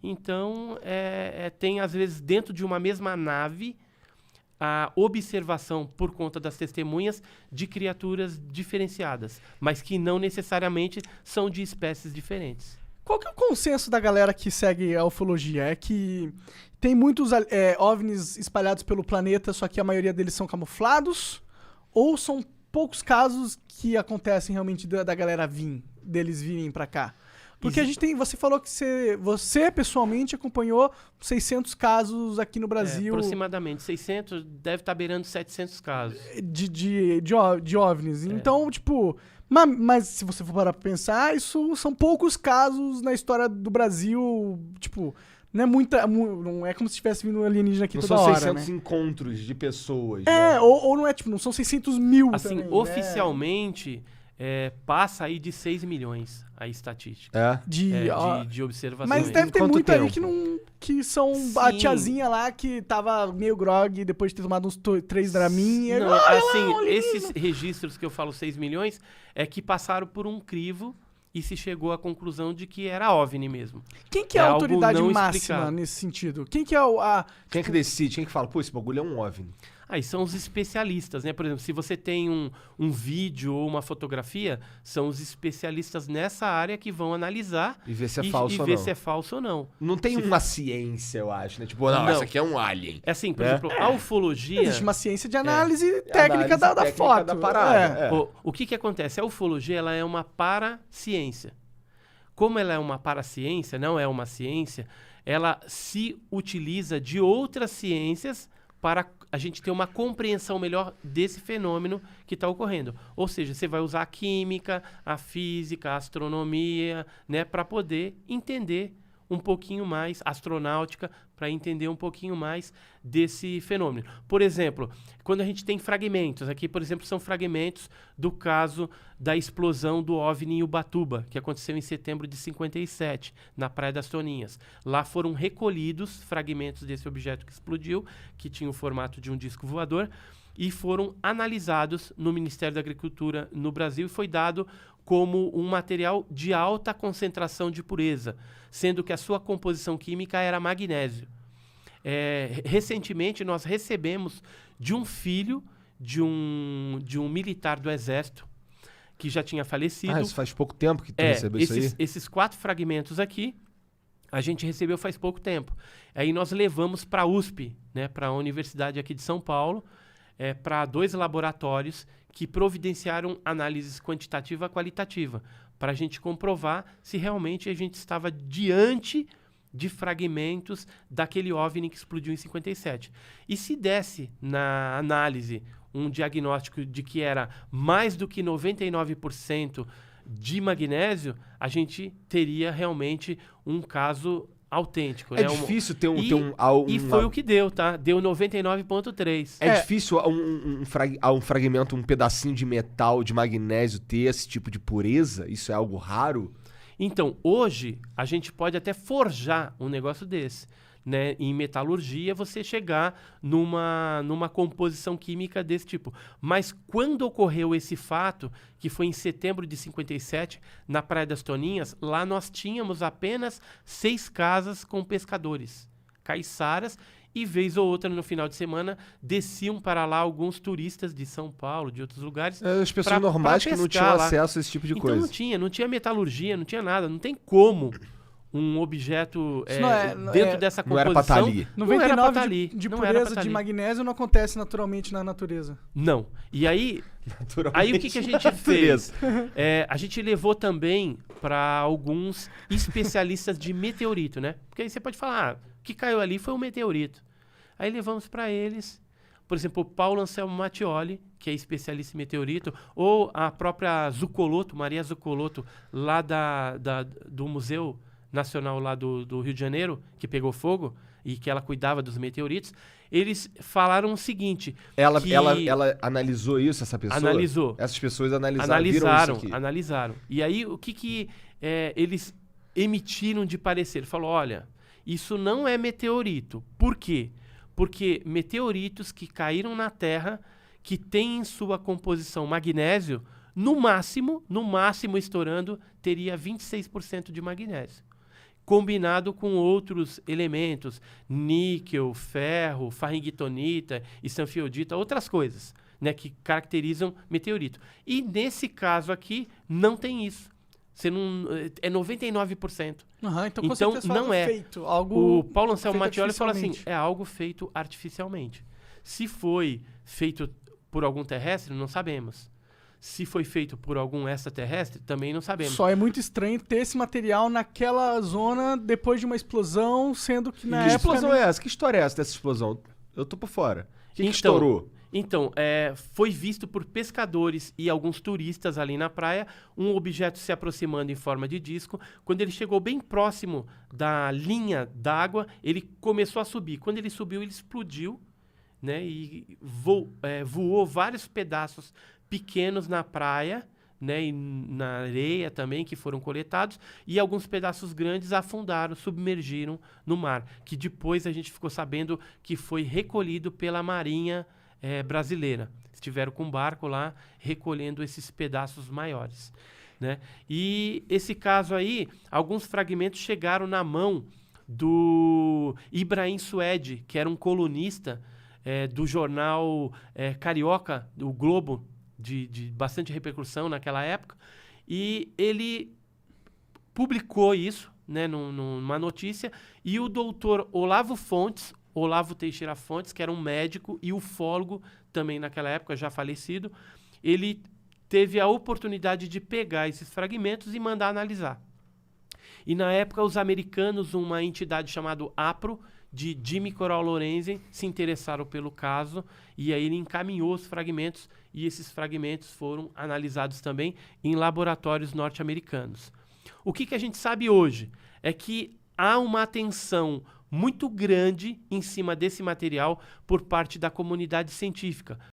Então, tem, às vezes, dentro de uma mesma nave, a observação, por conta das testemunhas, de criaturas diferenciadas, mas que não necessariamente são de espécies diferentes. Qual que é o consenso da galera que segue a ufologia? É que tem muitos OVNIs espalhados pelo planeta, só que a maioria deles são camuflados? Ou são poucos casos que acontecem realmente da galera deles virem pra cá? Porque a gente tem... Você falou que você pessoalmente acompanhou 600 casos aqui no Brasil. Aproximadamente 600, deve estar beirando 700 casos. De OVNIs. Então, tipo... Mas se você for parar pra pensar, isso são poucos casos na história do Brasil. Tipo, não é muita... Não é como se tivesse vindo um alienígena aqui toda hora, Não são 600 encontros de pessoas. Né? Ou não é, tipo, não são 600 mil assim, também, oficialmente... passa aí de 6 milhões a estatística de observações. Mas deve ter muito tempo? aí que são Sim. a tiazinha lá que tava meio grog depois de ter tomado uns 3 Dramin. Não, esses registros que eu falo 6 milhões é que passaram por um crivo e se chegou à conclusão de que era OVNI mesmo. Quem que é a autoridade máxima explicado nesse sentido? Quem que Quem é que decide? Quem que fala, pô, esse bagulho é um OVNI? Aí são os especialistas, né? Por exemplo, se você tem um vídeo ou uma fotografia, são os especialistas nessa área que vão analisar e ver se é falso ou não. ver se é falso ou não. Não tem uma ciência, eu acho, né? Tipo, não, essa aqui é um alien. É assim, por exemplo, a ufologia... Existe uma ciência de análise técnica da foto. Da parada. O que acontece? A ufologia ela é uma paraciência. Como ela é uma paraciência, não é uma ciência, ela se utiliza de outras ciências para a gente ter uma compreensão melhor desse fenômeno que está ocorrendo. Ou seja, você vai usar a química, a física, a astronomia, né, para poder entender um pouquinho mais, astronáutica, para entender um pouquinho mais desse fenômeno. Por exemplo, quando a gente tem fragmentos, aqui, por exemplo, são fragmentos do caso da explosão do OVNI em Ubatuba, que aconteceu em setembro de 57, na Praia das Toninhas. Lá foram recolhidos fragmentos desse objeto que explodiu, que tinha o formato de um disco voador, e foram analisados no Ministério da Agricultura no Brasil e foi dado como um material de alta concentração de pureza, sendo que a sua composição química era magnésio. Recentemente, nós recebemos de um filho de um militar do Exército, que já tinha falecido. Isso faz pouco tempo que tu recebeu isso aí? Esses 4 fragmentos aqui, a gente recebeu faz pouco tempo. Aí nós levamos para a USP, né, para a Universidade aqui de São Paulo, para 2 laboratórios que providenciaram análises quantitativa e qualitativa, para a gente comprovar se realmente a gente estava diante de fragmentos daquele OVNI que explodiu em 57. E se desse na análise um diagnóstico de que era mais do que 99% de magnésio, a gente teria realmente um caso autêntico. É difícil ter E foi o que deu, tá? Deu 99,3. É difícil um fragmento, um pedacinho de metal, de magnésio ter esse tipo de pureza? Isso é algo raro? Então, hoje, a gente pode até forjar um negócio desse. Né? Em metalurgia, você chegar numa composição química desse tipo. Mas quando ocorreu esse fato, que foi em setembro de 57, na Praia das Toninhas, lá nós tínhamos apenas 6 casas com pescadores, caiçaras, e vez ou outra no final de semana desciam para lá alguns turistas de São Paulo, de outros lugares. As pessoas normais que não tinham acesso a esse tipo de coisa. Então não tinha metalurgia, não tinha nada, não tem como um objeto dentro dessa composição. Não era pra estar ali. 99 de pureza de magnésio não acontece naturalmente na natureza. Não. E aí o que a gente fez? A gente levou também para alguns especialistas de meteorito, né? Porque aí você pode falar, o que caiu ali foi um meteorito. Aí levamos para eles, por exemplo, o Paulo Anselmo Mattioli, que é especialista em meteorito, ou a própria Zuccolotto, Maria Zuccolotto, lá do Museu Nacional lá do Rio de Janeiro, que pegou fogo e que ela cuidava dos meteoritos, eles falaram o seguinte... Ela analisou isso, essa pessoa? Analisou. Essas pessoas analisaram. Analisaram. E aí, o que eles emitiram de parecer? Falou, olha, isso não é meteorito. Por quê? Porque meteoritos que caíram na Terra, que têm em sua composição magnésio, no máximo estourando, teria 26% de magnésio. combinado com outros elementos, níquel, ferro, farringitonita, estanfiodita, outras coisas, né, que caracterizam meteorito. E nesse caso aqui, não tem isso. Você não, é 99%. Aham, então, com Então, certeza não algo é. feito, algo O Paulo Anselmo feito Mattioli falou assim, artificialmente. é algo feito artificialmente. Se foi feito por algum terrestre, não sabemos. Se foi feito por algum extraterrestre, também não sabemos. Só é muito estranho ter esse material naquela zona depois de uma explosão, sendo que na Que época... explosão é essa? Que história é essa dessa explosão? Eu tô por fora. O que estourou? Então, foi visto por pescadores e alguns turistas ali na praia um objeto se aproximando em forma de disco. Quando ele chegou bem próximo da linha d'água, ele começou a subir. Quando ele subiu, ele explodiu, né? E voou vários pedaços pequenos na praia, né? E na areia também, que foram coletados. E alguns pedaços grandes afundaram, submergiram no mar. Que depois a gente ficou sabendo que foi recolhido pela Marinha brasileira. Estiveram com um barco lá recolhendo esses pedaços maiores, né? E esse caso aí, alguns fragmentos chegaram na mão do Ibrahim Suede, que era um colunista do jornal carioca, o Globo, de bastante repercussão naquela época, e ele publicou isso, né, numa notícia, e o doutor Olavo Teixeira Fontes, que era um médico e ufólogo também naquela época, já falecido, ele teve a oportunidade de pegar esses fragmentos e mandar analisar. E na época os americanos, uma entidade chamada APRO, de Jimmy Coral Lorenzen, se interessaram pelo caso, e aí ele encaminhou os fragmentos, e esses fragmentos foram analisados também em laboratórios norte-americanos. O que a gente sabe hoje é que há uma atenção muito grande em cima desse material por parte da comunidade científica.